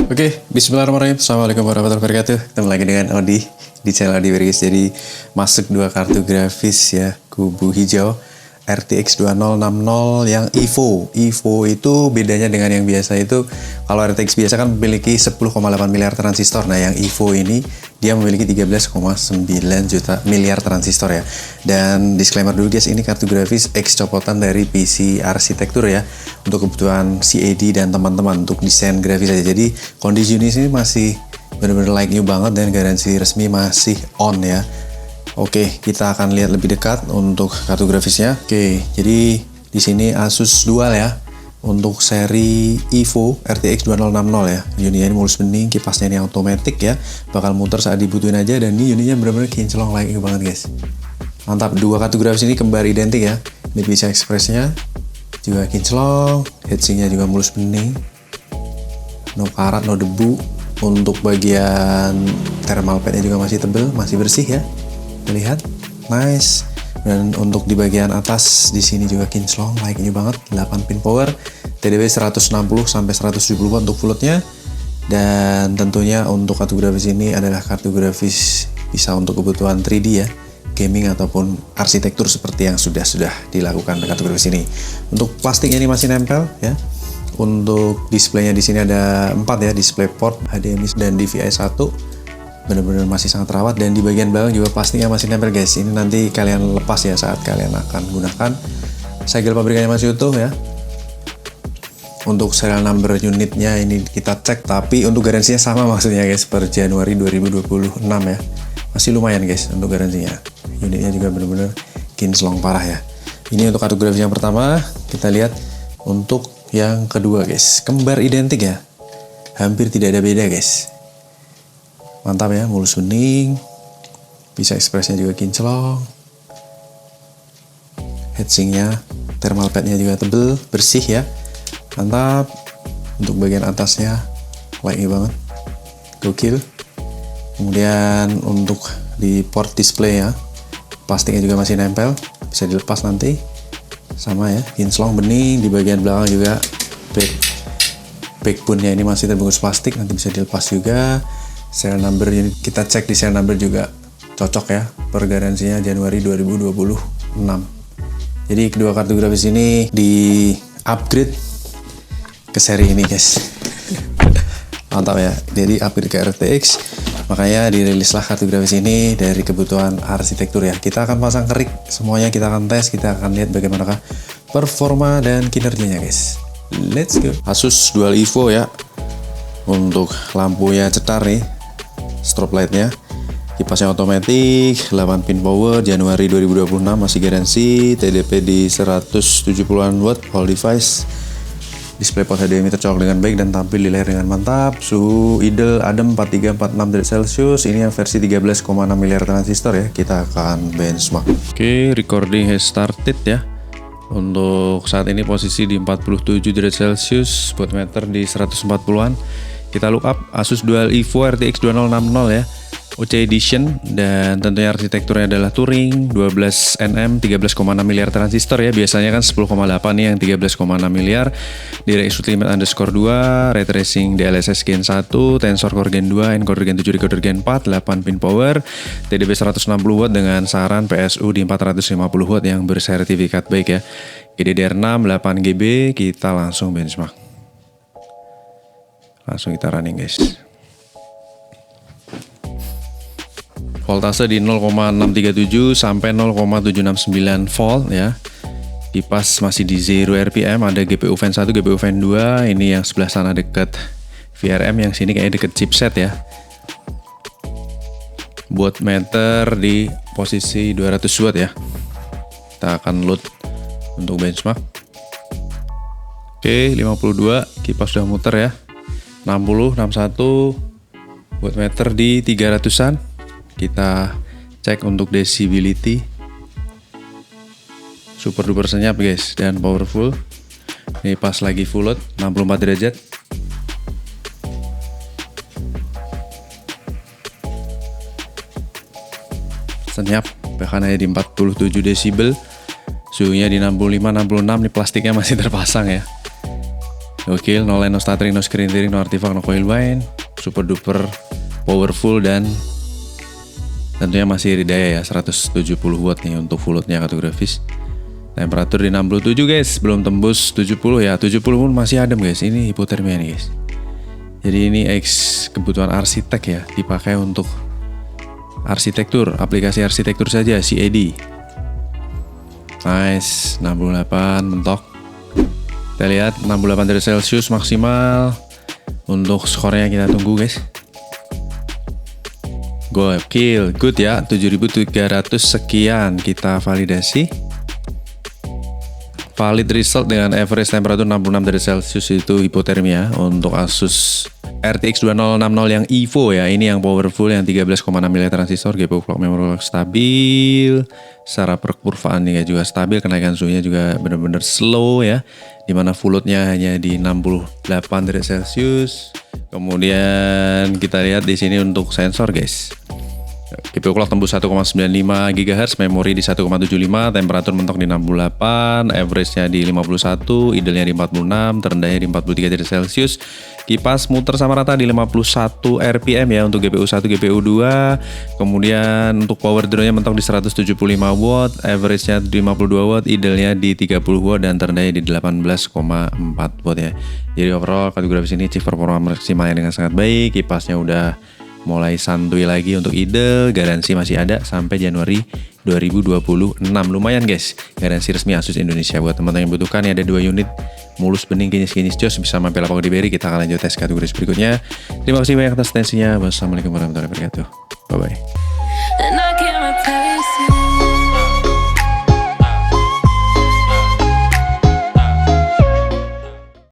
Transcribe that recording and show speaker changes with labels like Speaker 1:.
Speaker 1: Oke, bismillahirrahmanirrahim. Assalamualaikum warahmatullahi wabarakatuh. Ketemu lagi dengan Odi di channel Odi Bergis. Jadi masuk dua kartu grafis ya, kubu hijau RTX 2060 yang EVO. EVO itu bedanya dengan yang biasa itu, kalau RTX biasa kan memiliki 10,8 miliar transistor. Nah, yang EVO ini dia memiliki 13,9 miliar transistor ya. Dan disclaimer dulu guys, ini kartu grafis X copotan dari PC arsitektur ya, untuk kebutuhan CAD dan teman-teman untuk desain grafis aja. Jadi kondisi ini sih masih benar-benar like new banget dan garansi resmi masih on ya. Oke, kita akan lihat lebih dekat untuk kartu grafisnya. Oke, jadi di sini Asus Dual ya. Untuk seri EVO RTX 2060 ya. Unitnya ini mulus bening, kipasnya ini otomatis ya. Bakal muter saat dibutuhin aja, dan ini unitnya benar-benar kinclong like new banget guys. Mantap, dua kartu grafis ini kembar identik ya. Ini bisa ekspresnya juga kinclong, heatsinknya juga mulus bening. No karat, no debu. Untuk bagian thermal padnya juga masih tebel, masih bersih ya. Lihat, nice. Dan untuk di bagian atas di sini juga kinclong, like new banget. 8 pin power, TDP 160 sampai 170 watt untuk floatnya. Dan tentunya untuk kartu grafis ini adalah kartu grafis bisa untuk kebutuhan 3D ya, gaming ataupun arsitektur seperti yang sudah dilakukan kartu grafis ini. Untuk plastiknya ini masih nempel ya. Untuk displaynya di sini ada 4 ya, display port, HDMI dan DVI 1. Benar-benar masih sangat rawat, dan di bagian belakang juga plastiknya masih nempel guys. Ini nanti kalian lepas ya saat kalian akan gunakan. Segel pabrikannya masih utuh ya. Untuk serial number unitnya ini kita cek, tapi untuk garansinya sama maksudnya guys, per Januari 2026 ya. Masih lumayan guys untuk garansinya. Unitnya juga benar-benar kinclong parah ya. Ini untuk kartu grafis yang pertama. Kita lihat untuk yang kedua guys, kembar identik ya, hampir tidak ada beda guys. Mantap ya, mulus bening, bisa ekspresnya juga kinclong, heatsinknya, thermal padnya juga tebel, bersih ya, mantap. Untuk bagian atasnya like banget, gokil. Kemudian untuk di port display ya, plastiknya juga masih nempel, bisa dilepas nanti, sama ya, kinclong bening. Di bagian belakang juga backbone-nya ini masih terbungkus plastik, nanti bisa dilepas juga. Serial number ini kita cek, di serial number juga cocok ya, per garansinya Januari 2026. Jadi kedua kartu grafis ini di upgrade ke seri ini guys. Mantap ya, jadi upgrade ke RTX, makanya dirilislah kartu grafis ini dari kebutuhan arsitektur ya. Kita akan pasang kerik semuanya, kita akan tes, kita akan lihat bagaimanakah performa dan kinerjanya guys. Let's go. Asus Dual EVO ya. Untuk lampunya cetar nih, strobe lightnya, kipasnya otomatis, 8 pin power, Januari 2026, masih garansi, TDP di 170-an watt, all device, display port HDMI tercolok dengan baik dan tampil di layar dengan mantap. Suhu idle adem 4346 derajat Celcius. Ini yang versi 13,6 miliar transistor ya. Kita akan benchmark. Oke, recording has started ya. Untuk saat ini posisi di 47 derajat Celcius, watt meter di 140-an. Kita look up Asus Dual EVO RTX 2060 ya, OC Edition, dan tentunya arsitekturnya adalah Turing, 12 nm, 13,6 miliar transistor ya. Biasanya kan 10,8 nih yang 13,6 miliar. DirectX Limit underscore 2, Ray Tracing DLSS Gen 1, Tensor Core Gen 2, Encoder Gen 7, Decoder Gen 4, 8 pin power, TDP 160 watt dengan saran PSU di 450 watt yang bersertifikat baik ya. GDDR6 8 GB, kita langsung benchmark. Langsung kita running guys. Voltase di 0,637 sampai 0,769 volt ya. Kipas masih di 0 RPM, ada GPU Fan 1, GPU Fan 2. Ini yang sebelah sana dekat VRM, yang sini kayaknya deket chipset ya. Watt meter di posisi 200 watt ya. Kita akan load untuk benchmark. Oke, 52, kipas sudah muter ya. 60, 61, watt meter di 300-an. Kita cek untuk decibelity. Super duper senyap guys, dan powerful. Ini pas lagi full load 64 derajat. Senyap, bahkan hanya di 47 desibel. Suhunya di 65, 66, nih plastiknya masih terpasang ya. Gokil, no line, no stuttering, no screen tearing, no artifact, no coil bind. Super duper powerful dan tentunya masih daya ya 170 watt nih untuk full loadnya kartu grafis. Temperatur di 67 guys, belum tembus 70 ya. 70 pun masih adem guys, ini hipotermia nih guys. Jadi ini kebutuhan arsitek ya, dipakai untuk arsitektur, aplikasi arsitektur saja, CAD. Nice, 68 mentok. Kita lihat 68 derajat Celcius maksimal. Untuk skornya kita tunggu guys. Gokil, good ya, 7300 sekian kita validasi. Valid result dengan average temperatur 66 derajat Celcius itu hipotermia untuk Asus RTX 2060 yang EVO ya. Ini yang powerful yang 13,6 mili transistor, GPU clock, memory clock stabil. Secara perkurvaannya juga stabil, kenaikan suhunya juga benar-benar slow ya. Dimana full loadnya hanya di 68 derajat Celcius. Kemudian kita lihat di sini untuk sensor guys. GPU clock tembus 1,95 GHz, memori di 1,75, temperatur mentok di 68, average-nya di 51, idle-nya di 46, terendahnya di 43 derajat Celcius. Kipas muter sama rata di 51 RPM ya untuk GPU 1, GPU 2. Kemudian untuk power draw-nya mentok di 175 watt, average-nya di 52 watt, idle-nya di 30 watt dan terendahnya di 18,4 watt ya. Jadi overall kartu grafis ini chip performa maksimalnya dengan sangat baik, kipasnya udah mulai santuy lagi untuk idle, garansi masih ada sampai Januari 2026. Lumayan guys, garansi resmi Asus Indonesia. Buat teman-teman yang butuhkan ya, ada 2 unit mulus bening kinis jos, bisa mampir lapak di Berry. Kita akan lanjut tes kategori berikutnya. Terima kasih banyak atas atensinya. Wassalamualaikum warahmatullahi wabarakatuh. Bye bye.